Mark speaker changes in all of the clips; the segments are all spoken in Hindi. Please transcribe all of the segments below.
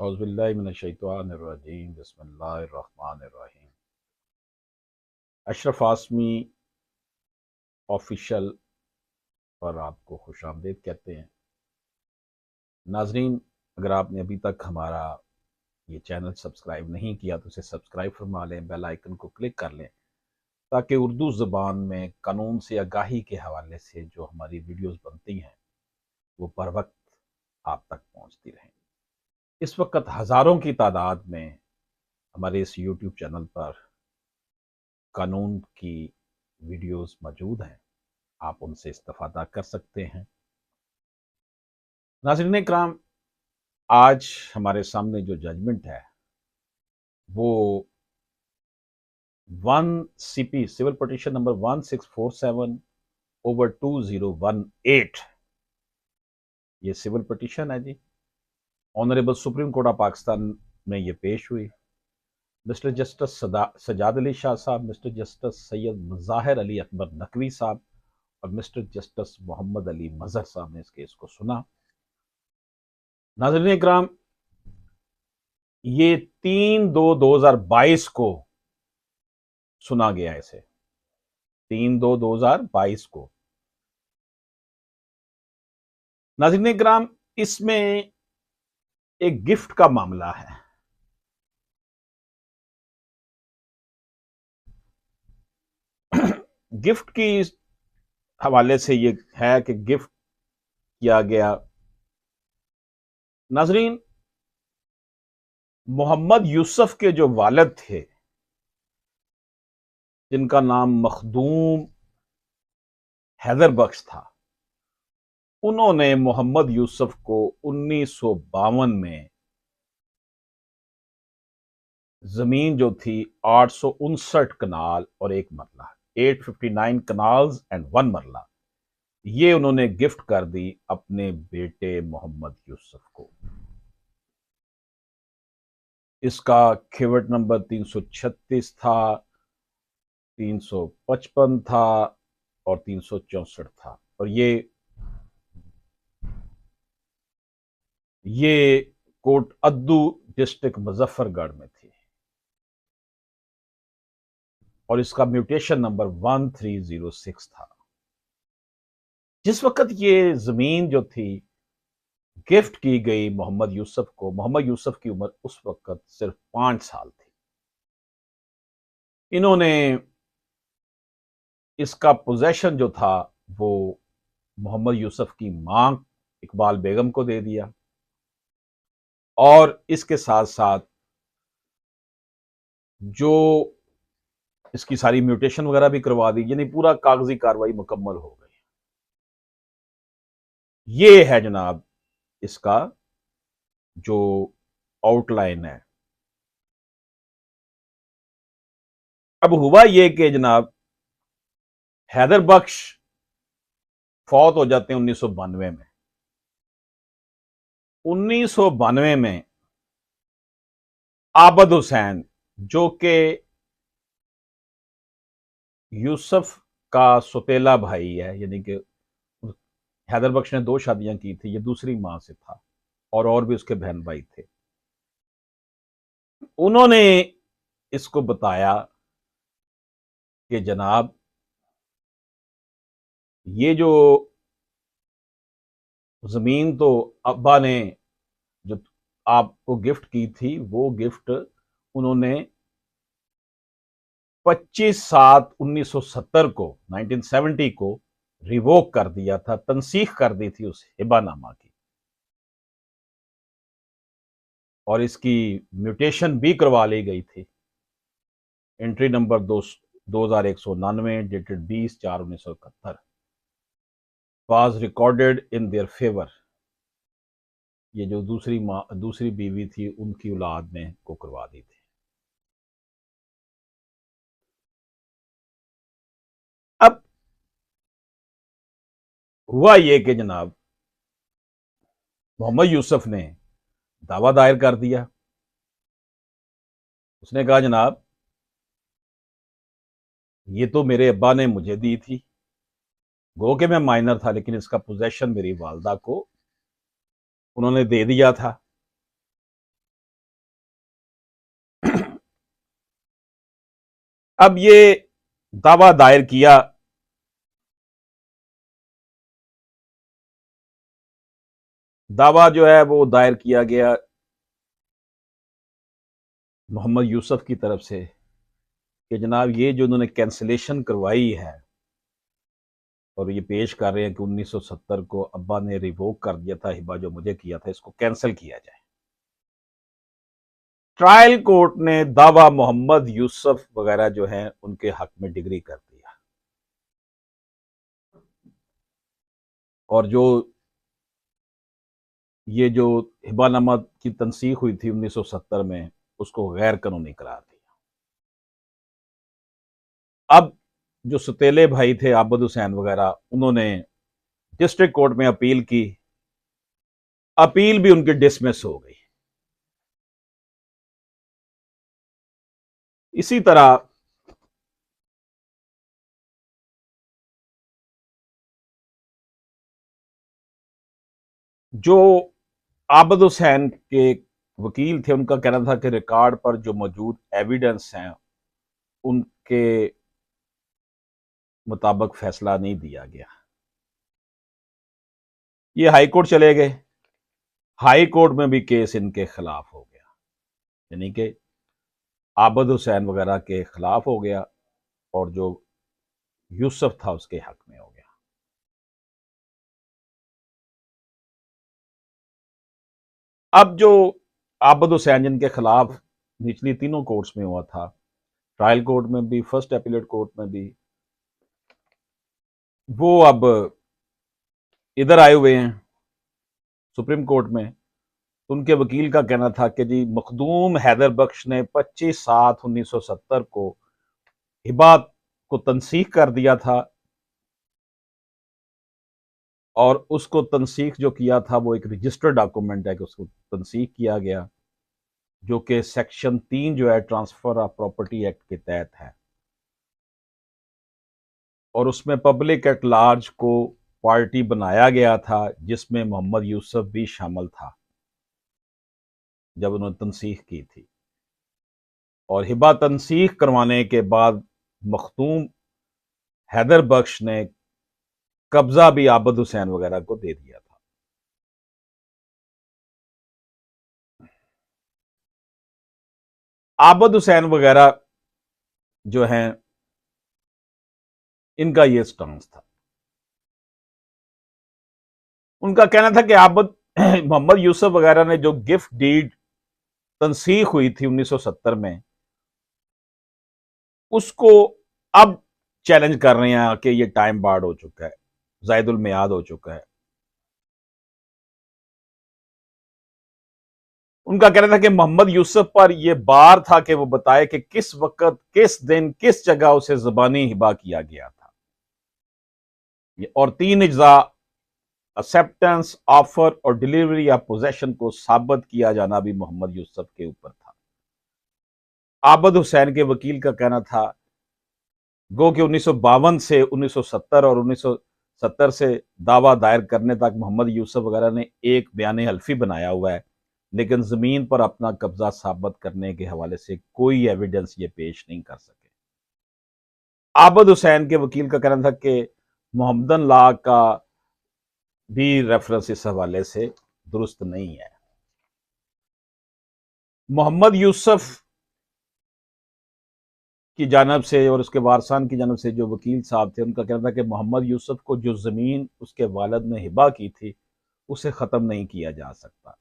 Speaker 1: औज़ुबिल्लाहिमिनश्शैतानिर्रजीम बिस्मिल्लाहिर्रहमानिर्रहीम। अशरफ आसमी ऑफिशियल पर आपको खुशामदीद कहते हैं। नाजरीन, अगर आपने अभी तक हमारा ये चैनल सब्सक्राइब नहीं किया तो इसे सब्सक्राइब फरमा लें, बेल आइकन को क्लिक कर लें ताकि उर्दू ज़बान में कानून से आगाही के हवाले से जो हमारी वीडियोस बनती हैं वो बर वक्त आप तक पहुंचती रहें। इस वक्त हज़ारों की तादाद में हमारे इस यूट्यूब चैनल पर कानून की वीडियोस मौजूद हैं, आप उनसे इस्तेफादा कर सकते हैं। नाज़रीन इकराम, आज हमारे सामने जो जजमेंट है वो 1 CP civil petition number 1647 over 2018, ये सिविल पिटीशन है जी। Honourable supreme court of Pakistan में ये पेश हुई। Mister justice Sajjad Ali Shah sahab, mister justice Syed Mazahar Ali Akbar Naqvi sahab और मिस्टर जस्टिस मोहम्मद अली मजहर साहब ने इस केस को सुना। नाज़रीन इकराम, ये 3/2/2022 को सुना गया। इसे 3/2/2022 को। नाज़रीन इकराम, इसमें एक गिफ्ट का मामला है। गिफ्ट की हवाले से ये है कि गिफ्ट किया गया। नाज़रीन, मोहम्मद यूसुफ के जो वालिद थे जिनका नाम मखदूम हैदर बख्श था, उन्होंने मोहम्मद यूसुफ को 1952 में जमीन जो थी 859 कनाल और 1 मरला, 859 कनाल्स एंड 1 मरला, ये उन्होंने गिफ्ट कर दी अपने बेटे मोहम्मद यूसुफ को। इसका खिवट नंबर 336 था, 355 था और 364 था। और ये कोट अद्दू डिस्ट्रिक्ट मुजफ्फरगढ़ में थी और इसका म्यूटेशन नंबर 1306 था। जिस वक्त ये जमीन जो थी गिफ्ट की गई मोहम्मद यूसुफ को, मोहम्मद यूसुफ की उम्र उस वक्त सिर्फ 5 साल थी। इन्होंने इसका पोजेशन जो था वो मोहम्मद यूसुफ की मां इकबाल बेगम को दे दिया और इसके साथ साथ जो इसकी सारी म्यूटेशन वगैरह भी करवा दी, यानी पूरा कागजी कार्रवाई मुकम्मल हो गई। ये है जनाब इसका जो आउटलाइन है। अब हुआ ये कि जनाब हैदर बख्श फौत हो जाते हैं 1992 में। 1992 में आबद हुसैन, जो कि यूसुफ का सुतेला भाई है, यानी कि हैदर बख्श ने 2 शादियां की थी, ये दूसरी मां से था और भी उसके बहन भाई थे। उन्होंने इसको बताया कि जनाब ये जो जमीन तो अब्बा ने जो आपको गिफ्ट की थी वो गिफ्ट उन्होंने 25/7/1970 को 1970 को रिवोक कर दिया था, तनसीख कर दी थी उस हिबानामा की और इसकी म्यूटेशन भी करवा ली गई थी। Entry number 2199 dated 20/4/1971 was recorded in their favour. ये जो दूसरी बीवी थी उनकी औलाद ने को करवा दी थी। अब हुआ ये कि जनाब मोहम्मद यूसुफ ने दावा दायर कर दिया। उसने कहा जनाब ये तो मेरे अब्बा ने मुझे दी थी, गो कि मैं माइनर था, लेकिन इसका पोजेशन मेरी वालदा को उन्होंने दे दिया था। अब ये दावा दायर किया दावा जो है वो दायर किया गया मोहम्मद यूसुफ की तरफ से कि जनाब ये जो उन्होंने कैंसिलेशन करवाई है और ये पेश कर रहे हैं कि 1970 को अब्बा ने रिवोक कर दिया था हिबा जो मुझे किया था, इसको कैंसिल किया जाए। ट्रायल कोर्ट ने दावा मोहम्मद यूसुफ वगैरह जो हैं उनके हक में डिग्री कर दिया और जो ये जो हिबानामा की तनसीख हुई थी 1970 में उसको गैर कानूनी करार दिया। अब जो सतीले भाई थे आबद हुसैन वगैरह, उन्होंने डिस्ट्रिक्ट कोर्ट में अपील की, अपील भी उनकी डिसमिस हो गई। इसी तरह जो आबद हुसैन के वकील थे उनका कहना था कि रिकॉर्ड पर जो मौजूद एविडेंस हैं उनके मुताबिक फैसला नहीं दिया गया। ये हाई कोर्ट चले गए, हाई कोर्ट में भी केस इनके खिलाफ हो गया, यानी कि आबद हुसैन वगैरह के खिलाफ हो गया और जो यूसुफ था उसके हक में हो गया। अब जो आबद हुसैन जिनके खिलाफ निचली तीनों कोर्ट्स में हुआ था, ट्रायल कोर्ट में भी, फर्स्ट एपीलेट कोर्ट में भी, वो अब इधर आए हुए हैं सुप्रीम कोर्ट में। उनके वकील का कहना था कि जी मखदूम हैदर बख्श ने 25/7/1970 को हिबा को तनसीख कर दिया था और उसको तनसीख जो किया था वो एक रजिस्टर्ड डॉक्यूमेंट है कि उसको तनसीख किया गया, जो कि सेक्शन 3 जो है ट्रांसफर ऑफ प्रॉपर्टी एक्ट के तहत है और उसमें पब्लिक एट लार्ज को पार्टी बनाया गया था जिसमें मोहम्मद यूसुफ भी शामिल था जब उन्होंने तनसीख की थी। और हिबा तनसीख करवाने के बाद मखदूम हैदर बख्श ने कब्जा भी आबद हुसैन वगैरह को दे दिया था। आबद हुसैन वगैरह जो हैं इनका ये स्टांस था। उनका कहना था कि आबद मोहम्मद यूसुफ वगैरह ने जो गिफ्ट डीड तनसीख हुई थी 1970 में उसको अब चैलेंज कर रहे हैं कि ये टाइम बार्ड हो चुका है, जायदुल मियाद हो चुका है। उनका कहना था कि मोहम्मद यूसुफ पर यह बार था कि वो बताए कि किस वक्त, किस दिन, किस जगह उसे ज़बानी हिबा किया गया था। और 3 अज्जा एक्सेप्टेंस, ऑफर और डिलीवरी या पोजेशन को साबित किया जाना भी मोहम्मद यूसुफ के ऊपर था। आबद हुसैन के वकील का कहना था गो कि 1952 से 1970 और 1970 से दावा दायर करने तक मोहम्मद यूसुफ वगैरह ने एक बयान हल्फी बनाया हुआ है, लेकिन जमीन पर अपना कब्जा साबित करने के हवाले से कोई एविडेंस ये पेश नहीं कर सके। आबद हुसैन के वकील का कहना था कि मोहम्मदन लॉ का भी रेफरेंस इस हवाले से दुरुस्त नहीं है। मोहम्मद यूसुफ की जानब से और उसके वारसान की जानब से जो वकील साहब थे उनका कहना था कि मोहम्मद यूसुफ को जो ज़मीन उसके वालिद ने हिबा की थी उसे ख़त्म नहीं किया जा सकता।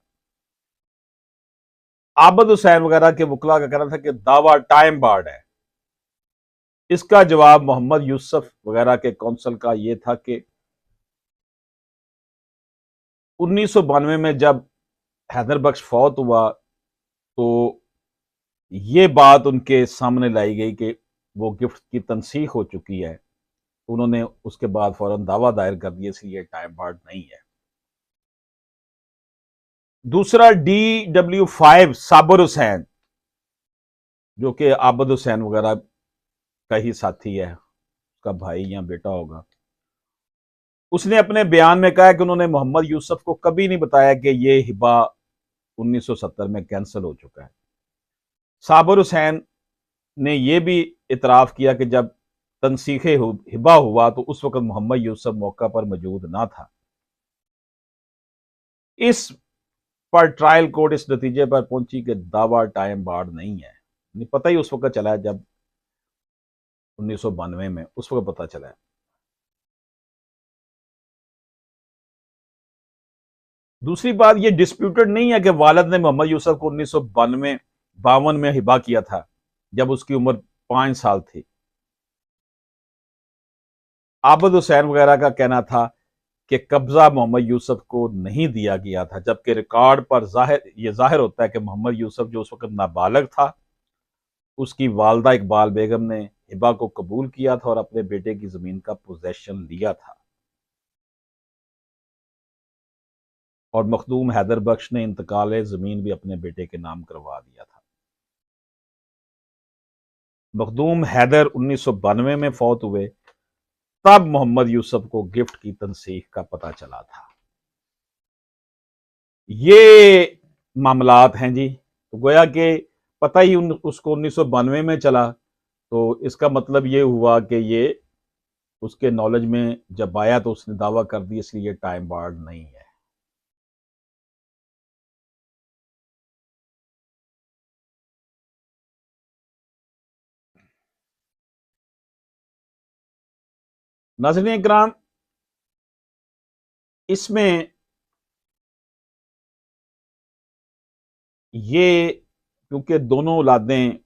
Speaker 1: आबद हुसैन वगैरह के वकला का कहना था कि दावा टाइम बार्ड है। इसका जवाब मोहम्मद यूसुफ वगैरह के कौंसल का यह था कि 1992 में जब हैदर बख्श फौत हुआ तो ये बात उनके सामने लाई गई कि वो गिफ्ट की तनसीख हो चुकी है, उन्होंने उसके बाद फौरन दावा दायर कर दिया, इसलिए टाइम बार्ड नहीं है। दूसरा DW5 साबर हुसैन जो कि आबद हुसैन वगैरह का ही साथी है, उसका भाई या बेटा होगा, उसने अपने बयान में कहा कि उन्होंने मोहम्मद यूसुफ को कभी नहीं बताया कि ये हिबा 1970 में कैंसिल हो चुका है। साबर हुसैन ने यह भी इतराफ़ किया कि जब तनसीख़ हिबा हुआ तो उस वक़्त मोहम्मद यूसुफ मौका पर मौजूद ना था। इस पर ट्रायल कोर्ट इस नतीजे पर पहुंची कि दावा टाइम बार्ड नहीं है। नहीं पता ही उस वक़्त चला है जब 1992 में, उस वक़्त पता चला है। दूसरी बात ये डिस्प्यूटेड नहीं है कि वालिद ने मोहम्मद यूसुफ को 1952 में हिबा किया था जब उसकी उम्र 5 साल थी। आबद हुसैन वगैरह का कहना था कि कब्जा मोहम्मद यूसुफ को नहीं दिया गया था, जबकि रिकॉर्ड पर जाहिर होता है कि मोहम्मद यूसुफ जो उस वक्त नाबालग था, उसकी वालदा इकबाल बेगम ने हिबा को कबूल किया था और अपने बेटे की जमीन का पोजेशन लिया था। और मखदूम हैदर बख्श ने इंतकाल जमीन भी अपने बेटे के नाम करवा दिया था। मखदूम हैदर 1992 में फौत हुए, तब मोहम्मद यूसुफ को गिफ्ट की तनसीख का पता चला था। ये मामलात हैं जी। तो गोया कि पता ही उसको 1992 में चला, तो इसका मतलब ये हुआ कि ये उसके नॉलेज में जब आया तो उसने दावा कर दिया, इसलिए टाइम बार्ड नहीं है। नाज़रीन इकराम, इसमें ये क्योंकि दोनों औलादें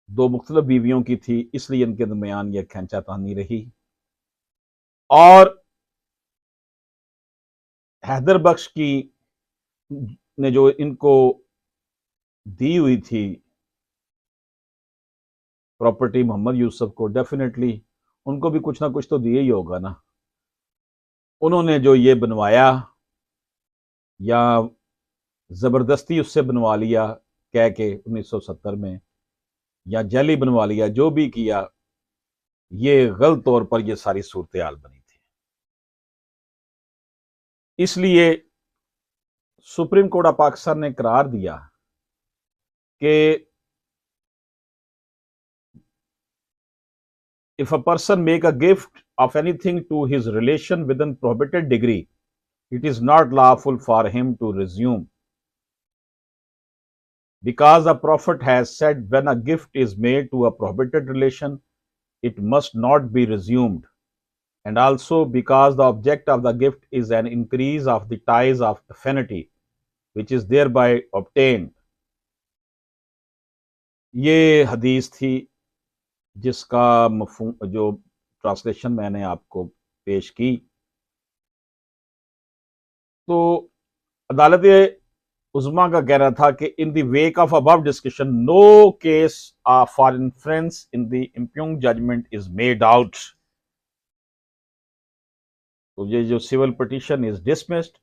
Speaker 1: दो मुख्तलिफ बीवियों की थी, इसलिए इनके दरमियान यह खींचातानी रही। और हैदर बख्श की ने जो इनको दी हुई थी प्रॉपर्टी मोहम्मद यूसुफ को, डेफिनेटली उनको भी कुछ ना कुछ तो दिया ही होगा ना। उन्होंने जो ये बनवाया या ज़बरदस्ती उससे बनवा लिया कह के 1970 में, या जैली बनवा लिया, जो भी किया, ये गलत तौर पर यह सारी सूरत हाल बनी थी। इसलिए सुप्रीम कोर्ट ऑफ पाकिस्तान ने करार दिया कि if a person make a gift of anything to his relation within prohibited degree, it is not lawful for him to resume, because the Prophet has said, when a gift is made to a prohibited relation, it must not be resumed, and also because the object of the gift is an increase of the ties of affinity which is thereby obtained. ये हदीस थी जिसका मफहूम जो ट्रांसलेशन मैंने आपको पेश की। तो अदालत उज़्मा का कहना था कि in the wake of above discussion no case for inference in the impugned judgment is made out. तो ये जो सिविल पिटीशन इज डिसमिस्ड,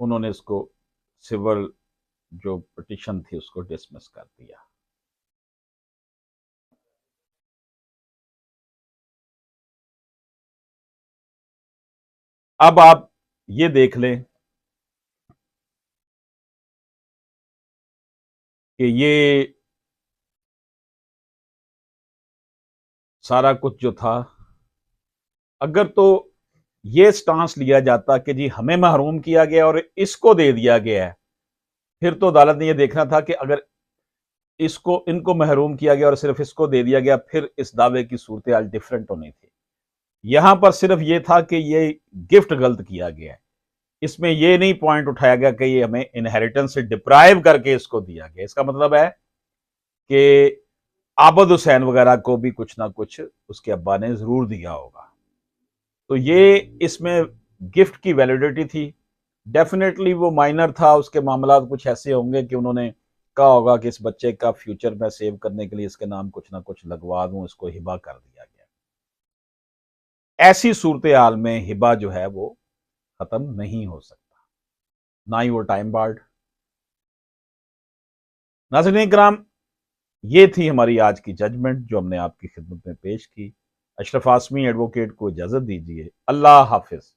Speaker 1: उन्होंने इसको सिविल जो पिटीशन थी उसको डिसमिस कर दिया। अब आप ये देख लें कि ये सारा कुछ जो था, अगर तो ये स्टांस लिया जाता कि जी हमें महरूम किया गया और इसको दे दिया गया है, फिर तो अदालत ने यह देखना था कि अगर इसको इनको महरूम किया गया और सिर्फ इसको दे दिया गया, फिर इस दावे की सूरत हाल डिफरेंट होनी थी। यहां पर सिर्फ ये था कि ये गिफ्ट गलत किया गया है, इसमें यह नहीं पॉइंट उठाया गया कि ये हमें इनहेरिटेंस से डिप्राइव करके इसको दिया गया। इसका मतलब है कि आबद हुसैन वगैरह को भी कुछ ना कुछ उसके अब्बा ने जरूर दिया होगा। तो ये इसमें गिफ्ट की वैलिडिटी थी। डेफिनेटली वो माइनर था, उसके मामला कुछ ऐसे होंगे कि उन्होंने कहा होगा कि इस बच्चे का फ्यूचर में सेव करने के लिए इसके नाम कुछ ना कुछ लगवा दूं, इसको हिबा कर दिया गया। ऐसी सूरत हाल में हिबा जो है वो खत्म नहीं हो सकता, ना ही वो टाइम बार्ड। नाज़रीन किराम, ये थी हमारी आज की जजमेंट जो हमने आपकी खिदमत में पेश की। अशरफ आसमी एडवोकेट को इजाजत दीजिए। अल्लाह हाफिज।